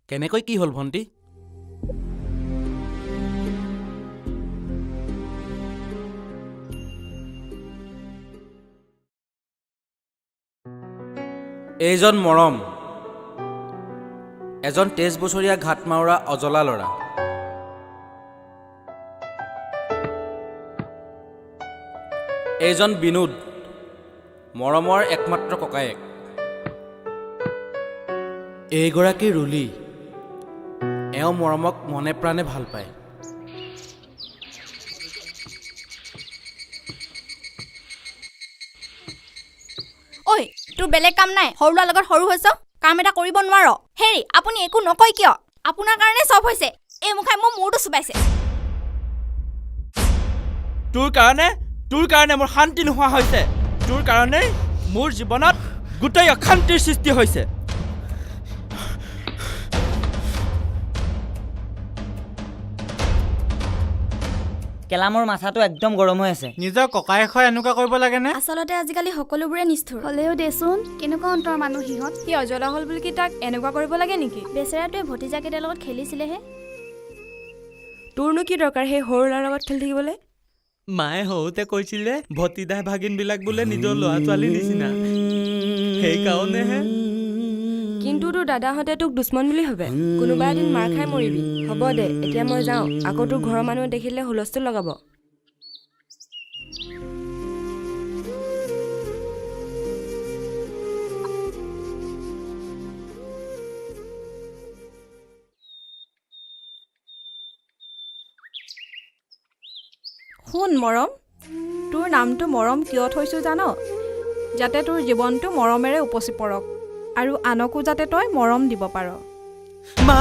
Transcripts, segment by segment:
কেনেকৈ কি হ'ল ভণ্টি? এইজন মৰম, এজন 23 বছৰীয়া ঘাট মাউৰা অজলা ল'ৰা। এইজন বিনোদ, মৰমৰ একমাত্ৰ ককায়েক। এইগৰাকী ৰুলি, এওঁ মৰমক মনে প্ৰাণে ভাল পায়। ঐ, তোৰ বেলেগ কাম নাই? সৰু ল'ৰাৰ লগত সৰু হৈছ, কাম এটা কৰিব নোৱাৰ? হেৰি, আপুনি একো নকয় কিয়? আপোনাৰ কাৰণে চব হৈছে। এই মুখাই মোৰ মূৰটো চুবাইছে। তোৰ কাৰণে মোৰ শান্তি নোহোৱা হৈছে। তোৰ কাৰণে মোৰ জীৱনত গোটেই অশান্তিৰ সৃষ্টি হৈছে। কেলামৰ মাথাটো একদম গৰম হৈ আছে। নিজৰ ককায়েকৰ এনেকুৱা কৰিব লাগেনে? আচলতে আজিকালি সকলোবোৰে নিষ্ঠুৰ। হ'লেও দেচোন, কেনেকুৱা অন্তৰ মানুহ সিহঁত। সি অজলা হ'ল বুলি কি তাক এনেকুৱা কৰিব লাগে নেকি? বেচেৰাটোৱে ভতিজাকেইটাৰ লগত খেলিছিলেহে। তোৰনো কি দৰকাৰ সেই সৰু ল'ৰাৰ লগত খেলি থাকিবলৈ? মায়ে সৰুতে কৈছিলে ভতিদা ভাগিনবিলাক বোলে নিজৰ ল'ৰা ছোৱালীৰ নিচিনা, সেইকাৰণেহে। কিন্তু তোৰ দাদাহঁতে তোক দুশ্মন বুলি ভাবে। কোনোবা এদিন মাৰ খাই মৰিবি। হ'ব দে, এতিয়া মই যাওঁ। আকৌ তোৰ ঘৰৰ মানুহে দেখিলে হুলস্থুল লগাব। শুন মৰম, তোৰ নামটো মৰম কিয় থৈছোঁ জান? যাতে তোৰ জীৱনটো মৰমেৰে উপচি পৰক আৰু আনকো যাতে তই মৰম দিব পাৰ। মা!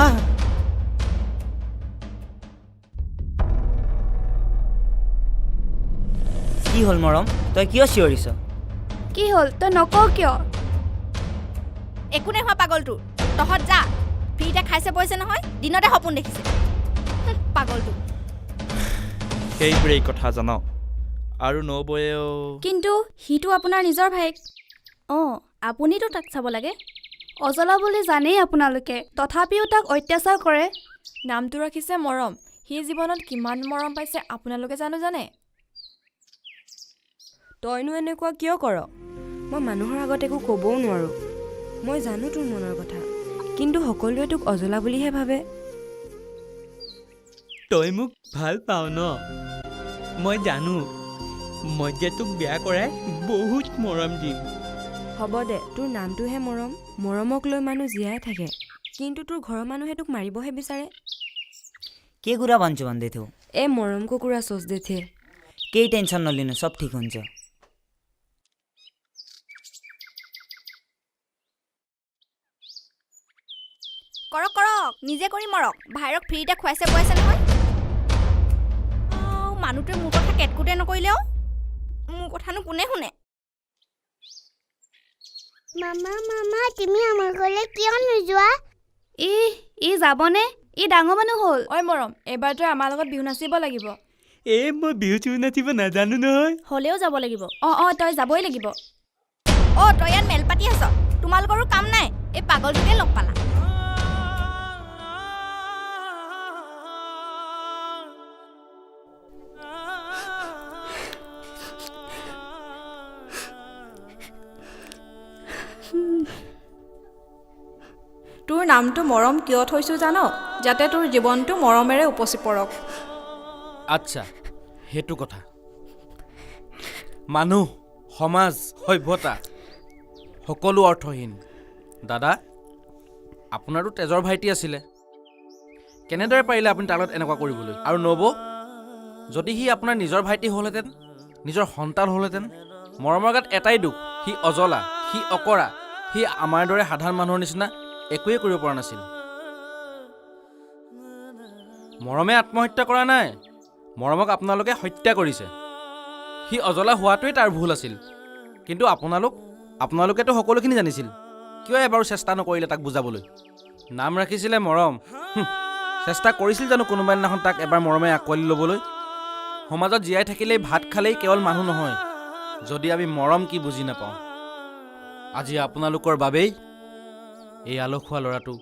কি হ'ল মৰম, তই কিয় চিঞৰিছ? কি হ'ল তই নকওঁ কিয়? একো নাই হোৱা পাগলটো। তহঁত যা, ফ্ৰীতে খাইছে বৈছে নহয়, দিনতে সপোন দেখিছে। পাগলটো। সেইবোৰেই কথা জান। আৰু নবয়েও। কিন্তু সিটো আপোনাৰ নিজৰ ভাইক। অঁ, আপুনিতো তাক চাব লাগে। অজলা বুলি জানেই আপোনালোকে, তথাপিও তাক অত্যাচাৰ কৰে। নামটো ৰাখিছে মৰম। সি জীৱনত কিমান মৰম পাইছে আপোনালোকে জানে? তইনো এনেকুৱা কিয় কৰ? মই মানুহৰ আগত একো ক'বও নোৱাৰোঁ। মই জানো তোৰ মনৰ কথা, কিন্তু সকলোৱে তোক অজলা বুলিহে ভাবে। তই মোক ভাল পাওঁ ন? মই জানো। মই যে তোক বেয়া কৰাই বহুত মৰম দিম। হ'ব দে, তোৰ নামটোহে মৰম। মৰমক লৈ মানুহ জীয়াই থাকে, কিন্তু তোৰ ঘৰৰ মানুহে তোক মাৰিবহে বিচাৰে। के कुरा भन्छु भन्दै थियौ? ए मरम को कुरा सोच्दै थिएँ। केही टेन्सन नलिनु, सब ठिक हुन्छ। কৰক কৰক, নিজে কৰি মৰক। ভাইৰক ফ্ৰীতে খুৱাইছে বৈছে নহয়। মানুহটোৱে মোৰ কথা কেটকুটে নকৰিলেও, মোৰ কথানো কোনে শুনে? মামা মামা, তুমি আমাৰ ঘৰলৈ কিয় নোযোৱা? ই যাবনে? ই ডাঙৰ মানুহ হ'ল। ঐ মৰম, এবাৰ তই আমাৰ লগত বিহু নাচিব লাগিব। মই বিহু চিহু নাচিব নাজানো নহয়। হ'লেও যাব লাগিব। অঁ, তই যাবই লাগিব। তই ইয়াত মেল পাতি আছ? তোমালোকৰো কাম নাই? এই পাগলটোকে লগ পালা। তোৰ নামটো মৰম কিয় থৈছোঁ জান? যাতে তোৰ জীৱনটো মৰমেৰে উপচি পৰক। আচ্ছা, সেইটো কথা। মানুহ, সমাজ, সভ্যতা সকলো অৰ্থহীন। দাদা, আপোনাৰো তেজৰ ভাইটি আছিলে। কেনেদৰে পাৰিলে আপুনি তাৰ লগত এনেকুৱা কৰিবলৈ? আৰু নব, যদি সি আপোনাৰ নিজৰ ভাইটি হ'লহেঁতেন, নিজৰ সন্তান হ'লহেঁতেন। মৰমৰ গাত এটাই দুখ, সি অজলা, সি অকৰা, সি আমাৰ দৰে সাধাৰণ মানুহৰ নিচিনা একোৱে কৰিব পৰা নাছিল। মৰমে আত্মহত্যা কৰা নাই, মৰমক আপোনালোকে হত্যা কৰিছে। সি অজলা হোৱাটোৱেই তাৰ ভুল আছিল, কিন্তু আপোনালোকেতো সকলোখিনি জানিছিল। কিয় এবাৰো চেষ্টা নকৰিলে তাক বুজাবলৈ? নাম ৰাখিছিলে মৰম। চেষ্টা কৰিছিল জানো কোনোবা দিনাখন তাক এবাৰ মৰমে আঁকোৱালি ল'বলৈ? সমাজত জীয়াই থাকিলেই ভাত খালেই কেৱল মানুহ নহয়, যদি আমি মৰম কি বুজি নাপাওঁ। আজি আপোনালোকৰ বাবেই এই আলসুৱা ল'ৰাটো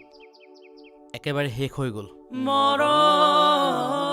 একেবাৰে শেষ হৈ গ'ল। মৰম